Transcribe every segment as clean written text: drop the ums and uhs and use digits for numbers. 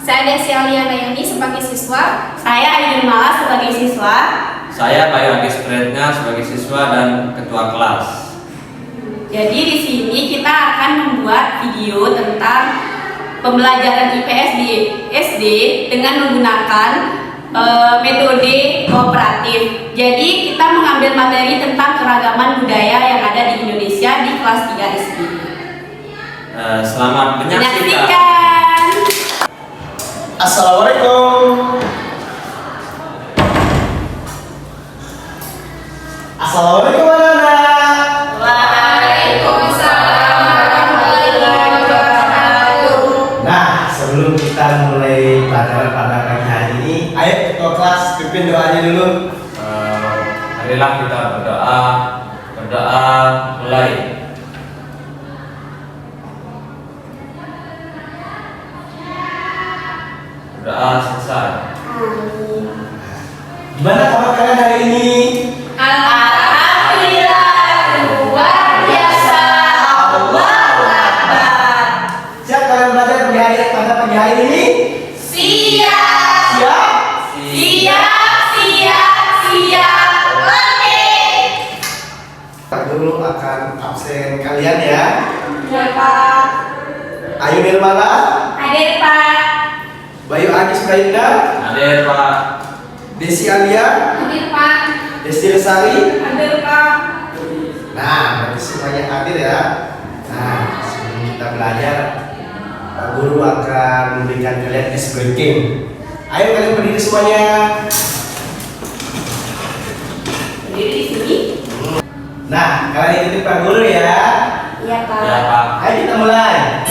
Saya Desi Aliana Yuni sebagai siswa. Saya Ainul Mala sebagai siswa. Saya Bayu Agis Pretnya sebagai siswa dan ketua kelas. Jadi di sini kita akan membuat video tentang pembelajaran IPS di SD dengan menggunakan metode kooperatif. Jadi kita mengambil materi tentang keragaman budaya yang ada di Indonesia di kelas 3 SD. Selamat menyaksikan. Assalamualaikum. Assalamualaikum anak-anak. Waalaikumsalam warahmatullahi wabarakatuh. Nah, sebelum kita mulai pelajaran pada pagi hari ini, ayo ketua kelas pimpin doanya dulu. Marilah kita berdoa. Berdoa mulai. Berdoa selesai. Gimana kabar kalian hari ini? Alhamdulillah, luar biasa. Allahu Akbar. Siap kalian belajar pada pagi hari ini? Siap. Siap? Siap. Oke. Pak Guru akan absen kalian ya. Ya, Pak. Ayu Nirmala, Hadir Pak. Bayu Agis Prainda, Hadir Pak. Desi Alia, Hadir, Pak. Desti Lestari. Hadir Pak. Nah, berarti semuanya hadir ya. Nah, sebelum kita belajar, Pak Guru akan memberikan kalian ice breaking. Ayo kalian berdiri semuanya. Berdiri di sini. Nah, kalian ikuti Pak Guru ya. Iya Pak. Ya Pak. Ayo kita mulai.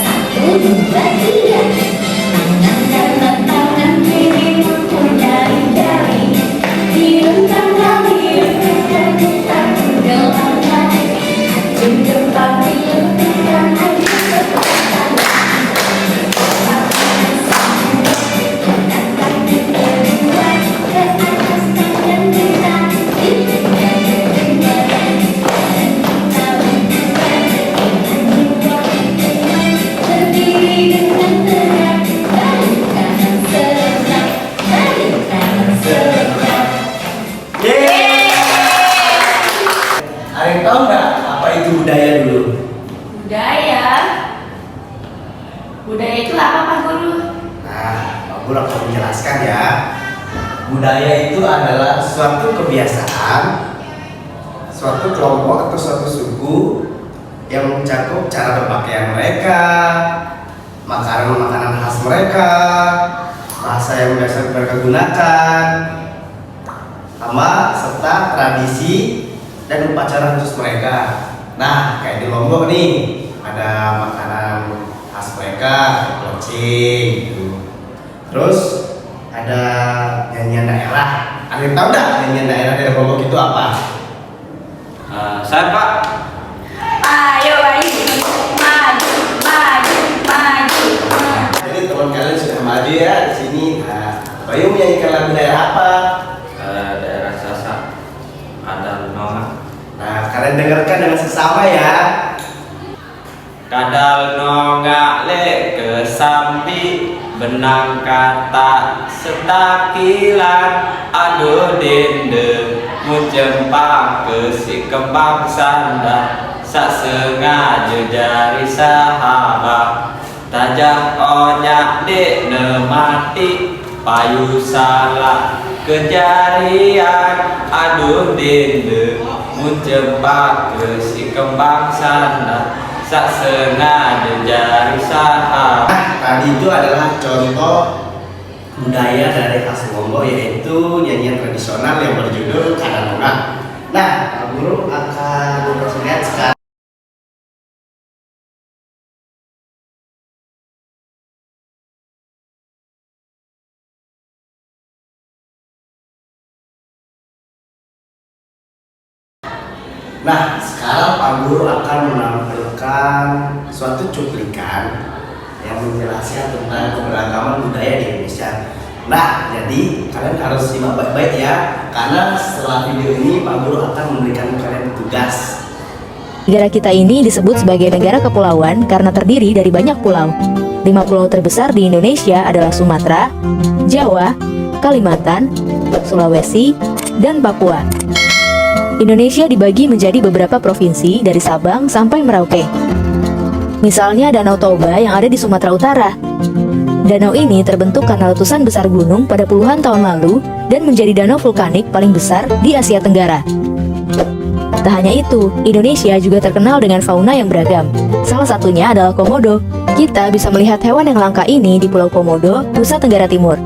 Ada yang tahu nggak apa itu budaya dulu? Budaya itu apa Pak Guru? Nah, Pak Guru akan menjelaskan ya. Budaya itu adalah suatu kebiasaan, suatu kelompok atau suatu suku yang mencakup cara berpakaian mereka, makanan-makanan khas mereka, bahasa yang biasa mereka gunakan, sama serta tradisi dan upacara khusus mereka. Nah, kayak di Lombok nih, ada makanan khas mereka, kelocing gitu. Terus ada nyanyian daerah. Ada yang tahu nggak nyanyian daerah dari Lombok itu apa? Saya Pak. Ayo maju. Jadi teman kalian sudah maju ya di sini. Nah, Bayu menyanyikan lagu daerah apa? Daerah Sasak. Ada Nonga. Nah, kalian dengarkan dengan sesama ya. Kadal nonga le ke sambi benang kata setakilan aduh dende muncempang ke si kembang sanda sak sengaja jari sahabat tajah onyak dek ne mati payu salah kejarian aduh dende muncempang ke si kembang sanda sak sengaja jari sahabat. Nah, tadi itu adalah contoh budaya dari khas Lombok, yaitu nyanyian tradisional yang berjudul Kadal Nonga. Nah, Pak Guru akan memperlihat sekarang. Nah, sekarang Pak Guru akan menampilkan suatu cuplikan yang menjelaskan tentang keberagaman budaya di Indonesia. Nah, jadi kalian harus simak baik-baik ya, karena setelah video ini Pak Guru akan memberikan kalian tugas. Negara kita ini disebut sebagai negara kepulauan karena terdiri dari banyak pulau. 5 pulau terbesar di Indonesia adalah Sumatera, Jawa, Kalimantan, Sulawesi, dan Papua. Indonesia dibagi menjadi beberapa provinsi dari Sabang sampai Merauke. Misalnya Danau Toba yang ada di Sumatera Utara. Danau ini terbentuk karena letusan besar gunung pada puluhan tahun lalu dan menjadi danau vulkanik paling besar di Asia Tenggara. Tak hanya itu, Indonesia juga terkenal dengan fauna yang beragam. Salah satunya adalah komodo. Kita bisa melihat hewan yang langka ini di Pulau Komodo, Nusa Tenggara Timur.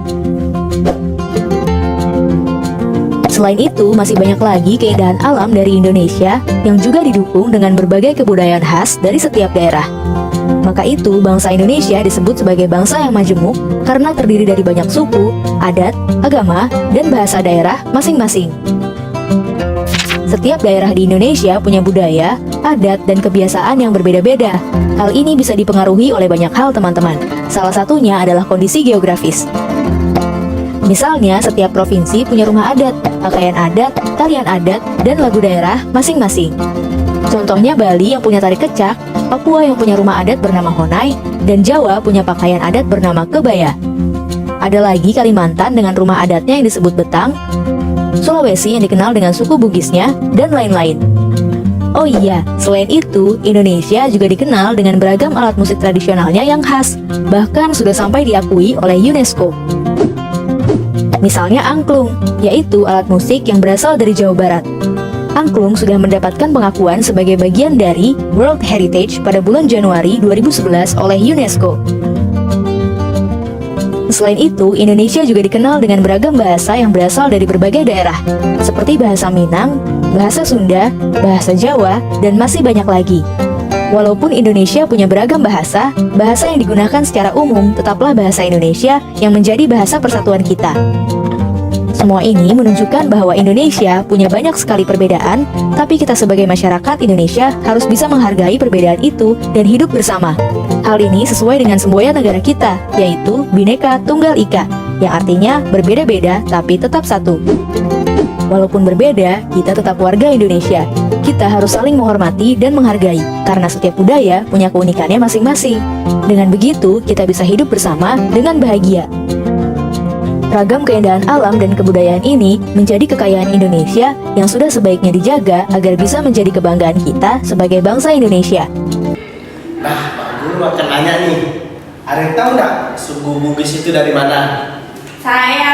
Selain itu, masih banyak lagi keindahan alam dari Indonesia yang juga didukung dengan berbagai kebudayaan khas dari setiap daerah. Maka itu, bangsa Indonesia disebut sebagai bangsa yang majemuk karena terdiri dari banyak suku, adat, agama, dan bahasa daerah masing-masing. Setiap daerah di Indonesia punya budaya, adat, dan kebiasaan yang berbeda-beda. Hal ini bisa dipengaruhi oleh banyak hal, teman-teman. Salah satunya adalah kondisi geografis. Misalnya, setiap provinsi punya rumah adat, pakaian adat, tarian adat, dan lagu daerah masing-masing. Contohnya Bali yang punya tari kecak, Papua yang punya rumah adat bernama Honai, dan Jawa punya pakaian adat bernama kebaya. Ada lagi Kalimantan dengan rumah adatnya yang disebut betang, Sulawesi yang dikenal dengan suku Bugisnya, dan lain-lain. Oh iya, selain itu, Indonesia juga dikenal dengan beragam alat musik tradisionalnya yang khas, bahkan sudah sampai diakui oleh UNESCO. Misalnya angklung, yaitu alat musik yang berasal dari Jawa Barat. Angklung sudah mendapatkan pengakuan sebagai bagian dari World Heritage pada bulan Januari 2011 oleh UNESCO. Selain itu, Indonesia juga dikenal dengan beragam bahasa yang berasal dari berbagai daerah, seperti bahasa Minang, bahasa Sunda, bahasa Jawa, dan masih banyak lagi. Walaupun Indonesia punya beragam bahasa, bahasa yang digunakan secara umum tetaplah bahasa Indonesia yang menjadi bahasa persatuan kita. Semua ini menunjukkan bahwa Indonesia punya banyak sekali perbedaan, tapi kita sebagai masyarakat Indonesia harus bisa menghargai perbedaan itu dan hidup bersama. Hal ini sesuai dengan semboyan negara kita, yaitu Bhinneka Tunggal Ika, yang artinya berbeda-beda tapi tetap satu. Walaupun berbeda, kita tetap warga Indonesia. Kita harus saling menghormati dan menghargai, karena setiap budaya punya keunikannya masing-masing. Dengan begitu, kita bisa hidup bersama dengan bahagia. Ragam keindahan alam dan kebudayaan ini menjadi kekayaan Indonesia yang sudah sebaiknya dijaga agar bisa menjadi kebanggaan kita sebagai bangsa Indonesia. Nah, Pak Guru akan nanya nih, ada yang tahu nggak suku Bugis itu dari mana? Saya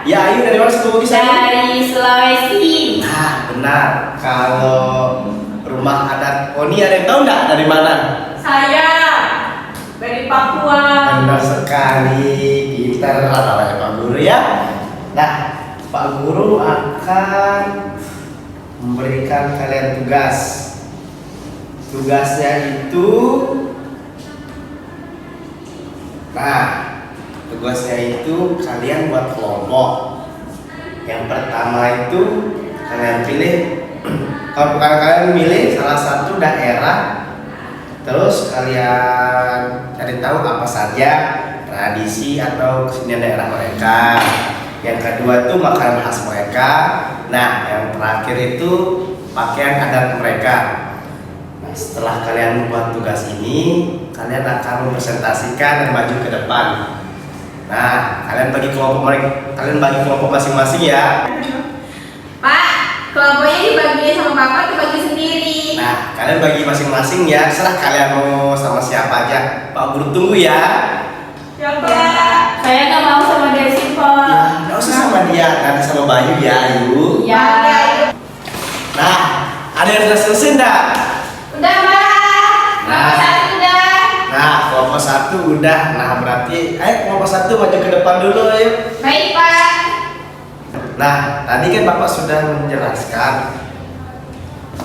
Ya, Ayu dari mana suku Bugis? Ayu? dari Sulawesi. Nah, benar. Kalau rumah adat Oni ada yang tahu nggak dari mana? Saya dari Papua. Benar sekali, pintar rata-rata Pak Guru ya. Nah, Pak Guru akan memberikan kalian tugas. Tugasnya itu, tugasnya itu kalian buat kelompok. Yang pertama itu kalian pilih, kalau kalian milih salah satu daerah. Terus kalian cari tahu apa saja tradisi atau kesenian daerah mereka. Yang kedua itu makanan khas mereka. Nah, yang terakhir itu pakaian adat mereka. Nah, setelah kalian membuat tugas ini, kalian akan mempresentasikan dan maju ke depan. Nah, kalian bagi kelompok masing-masing ya. Pak, kelompoknya dibagi sama Bapak atau bagi sendiri? Nah, kalian bagi masing-masing ya, serah kalian mau sama siapa aja. Pak Guru tunggu ya. Ya, Pak. Saya nggak mau sama Desi, Pak. Ya, nggak usah sama dia, nanti sama Bayu ya, Ayu. Ya. Nah, ada yang sudah selesai enggak? Udah, Pak. Nah. Satu udah. Nah, kelompok satu udah. Nah, berarti ayo kelompok satu maju ke depan dulu, ayo. Baik, Pak. Nah, tadi kan Bapak sudah menjelaskan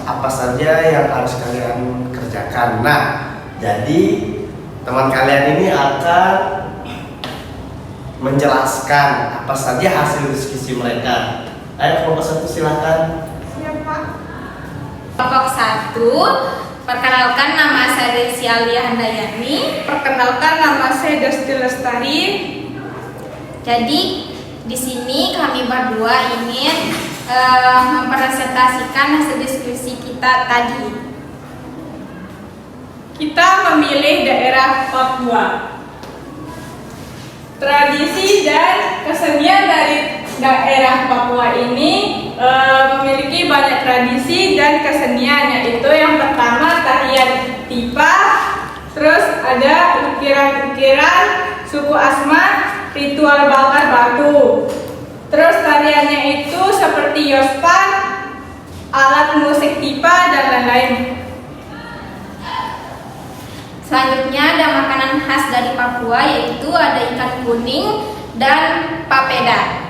apa saja yang harus kalian kerjakan. Nah, jadi teman kalian ini akan menjelaskan apa saja hasil diskusi mereka. Ayo kelompok satu silakan. Siap, Pak. Kelompok 1, perkenalkan nama saya Desi Alia Handayani. Perkenalkan, nama saya Desti Lestari. Jadi di sini kami berdua ingin mempresentasikan hasil diskusi kita tadi. Kita memilih daerah Papua. Tradisi dan kesenian dari daerah Papua ini memiliki banyak tradisi dan kesenian, yaitu yang pertama tarian tipa, terus ada ukiran-ukiran suku Asmat, ritual bakar batu. Terus tariannya itu seperti yospan, alat musik tipa, dan lain-lain. Selanjutnya ada makanan khas dari Papua, yaitu ada ikan kuning dan papeda.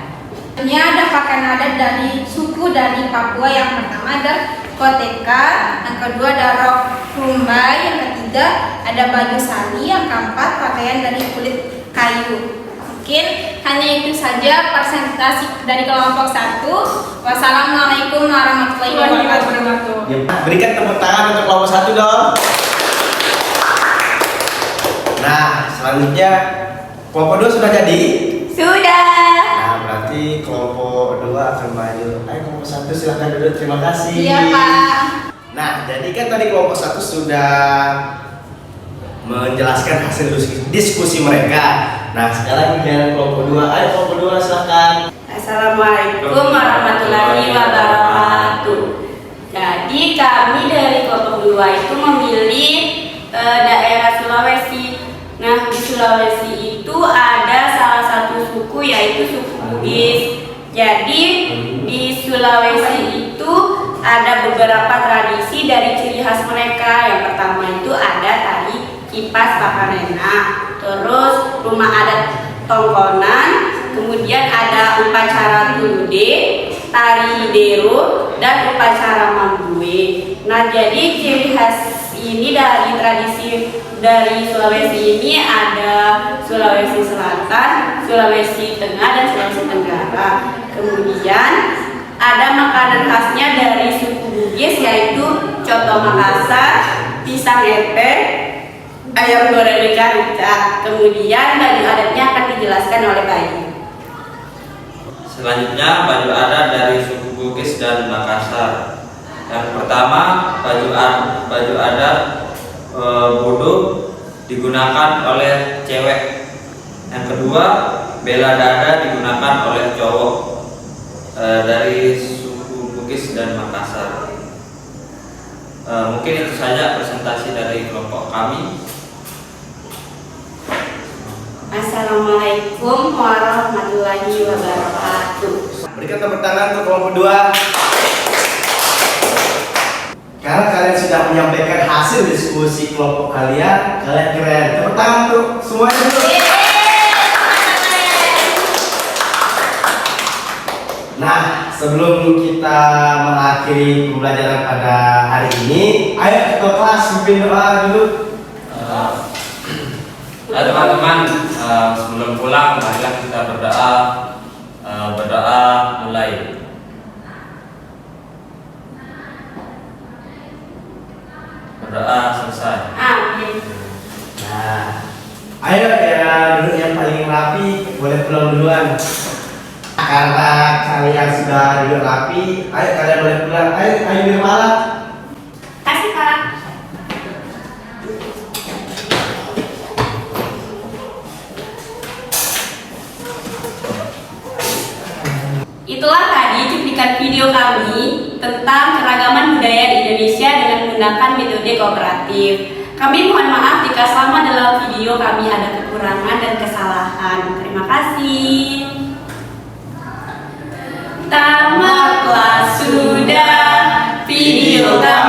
Ini ada pakaian adat dari suku dari Papua. Yang pertama ada koteka, yang kedua ada rok rumbai, yang ketiga ada baju sari, yang keempat pakaian dari kulit kayu. Mungkin hanya itu saja presentasi dari kelompok 1. Wassalamualaikum warahmatullahi wabarakatuh. Ya, berikan tepuk tangan untuk kelompok 1 dong. Nah, selanjutnya kelompok 2 sudah jadi? Sudah. Nah, berarti kelompok 2 akan maju. Ayo kelompok 1 silahkan duduk. Terima kasih. Iya, Pak. Nah, jadi kan tadi kelompok 1 sudah menjelaskan hasil diskusi mereka. Nah, sekarang giliran kelompok 2. Ayo kelompok 2 silahkan. Assalamualaikum warahmatullahi wabarakatuh. Jadi kami dari kelompok 2 itu memilih daerah Sulawesi. Nah, di Sulawesi itu ada salah satu suku, yaitu suku Bugis. Jadi di Sulawesi itu ada beberapa tradisi dari ciri khas mereka. Yang pertama itu ada tari kipas pakanena, terus rumah adat tongkonan, kemudian ada upacara tulude, tari dero, dan upacara mambue. Nah, jadi ciri khas ini dari tradisi dari Sulawesi ini ada Sulawesi Selatan, Sulawesi Tengah, dan Sulawesi Tenggara. Kemudian ada makanan khasnya dari suku Bugis, yaitu coto Makassar, pisang epe, ayam goreng rica-rica. Kemudian baju adatnya akan dijelaskan oleh Bayu. Selanjutnya baju adat dari suku Bugis dan Makassar. Yang pertama baju adat bodoh digunakan oleh cewek. Yang kedua bela dada digunakan oleh cowok dari suku Bugis dan Makassar. Mungkin itu saja presentasi dari kelompok kami. Assalamualaikum warahmatullahi wabarakatuh. Berikan tepuk tangan untuk kelompok 2. Karena kalian sudah menyampaikan hasil diskusi kelompok kalian keren. Tepuk tangan untuk semuanya dulu. Nah, sebelum kita mengakhiri pembelajaran pada hari ini, ayo ketua kelas pimpin doa dulu. Ya teman-teman, sebelum pulang marilah kita berdoa. Berdoa mulai. Berdoa selesai. Amin. Nah, ayo ya duduk yang paling rapi, boleh pulang duluan. Karena kalian sudah duduk rapi, ayo kalian boleh pulang. Ayo Nirmala. Kasih Pak. Itulah tadi cuplikan video kami tentang keragaman budaya di Indonesia dengan menggunakan metode kooperatif. Kami mohon maaf jika selama dalam video kami ada kekurangan dan kesalahan. Terima kasih. Tamatlah sudah video kami.